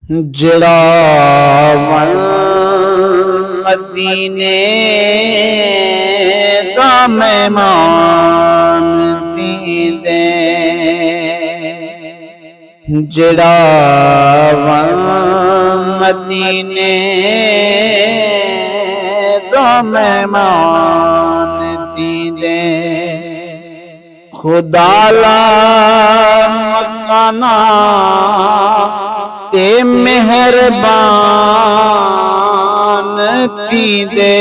जड़ा मदीने दा मेहमान दीदे, जड़ा मदीने दा मेहमान दीदे, खुदा ला मकाना ते मेहरबान थींदे,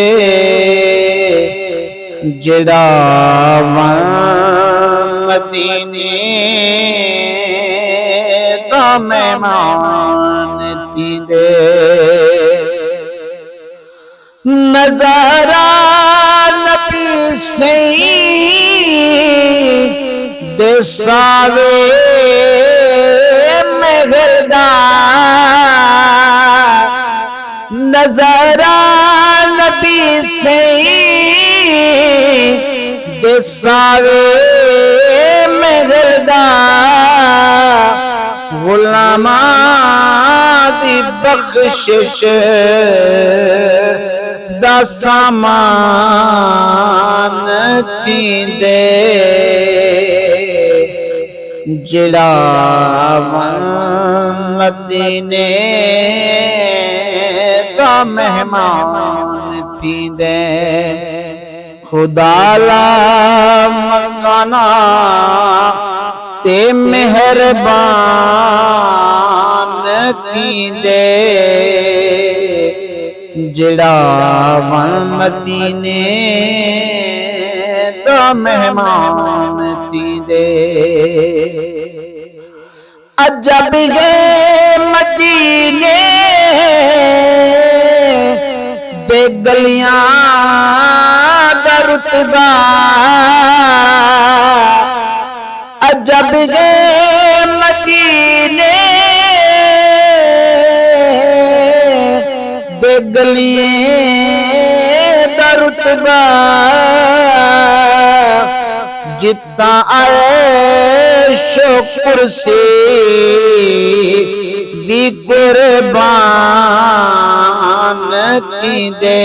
जड़ा मदीने दा मेहमान थींदे। नज़ारा नबी सही देसावे मेहरदा, नज़ारा नबी सही देसावे मेहरदा, गुलामा दी बख्शिश दा सामान थींदे, जड़ा मदीने दा मेहमान थींदे, खुदा ला मकाना ते मेहरबान थींदे, जड़ा मदीने दा मेहमान थींदे। अजब ये मदीने दे गलियां दा रुतबा, अजब ये मदीने दे गलियां दा रुतबा, जितना अर्शो कुर्सी दी कुर्बान थींदे,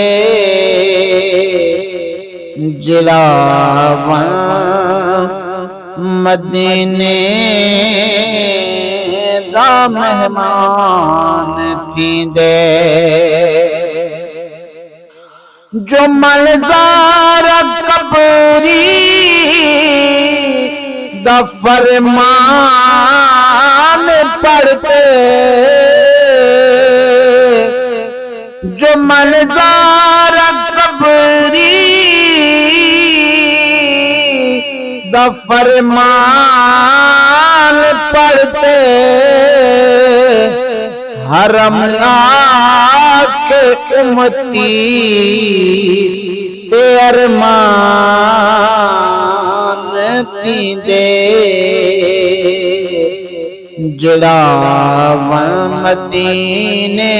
जड़ा मदीने दा मेहमान थींदे। जो मलज़ार कबरी दा फरमान पढ़ते, जो मलज़ार कबरी दा फरमान पढ़ते, हरम आके उम्मती ते अरमान थींदे, जड़ा मदीने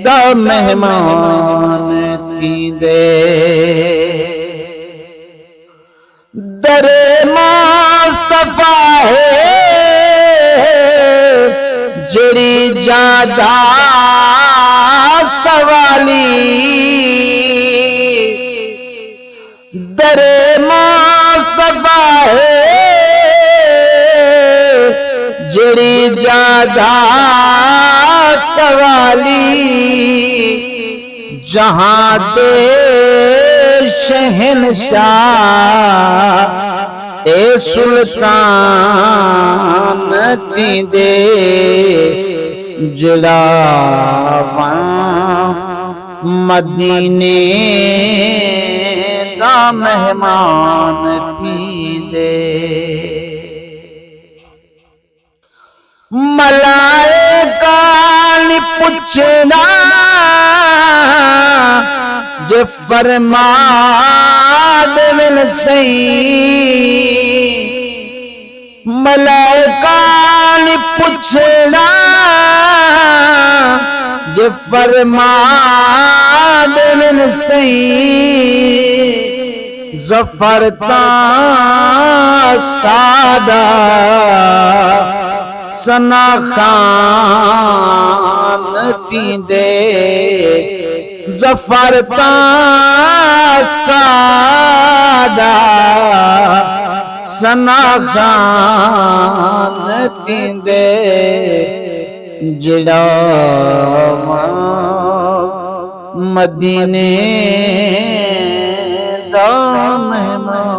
दा मेहमान थींदे। दरे मुस्तफा है जड़ी ज्यादा सवाली, दरे मुस्तफा है जड़ी ज्यादा सवाली, जहां दे शहनशाह ए सुल्तान थींदे, जड़ा मदीने दा मेहमान थींदे। मलाइका ने पुछना जे फरमा देवन सही, मलाइका ने पुछना जे फरमा देवन सही, जफरता सादा सना खान तींदे जफर ता सादा सना खान तींदे जिड़ा मदीने दा मेहमान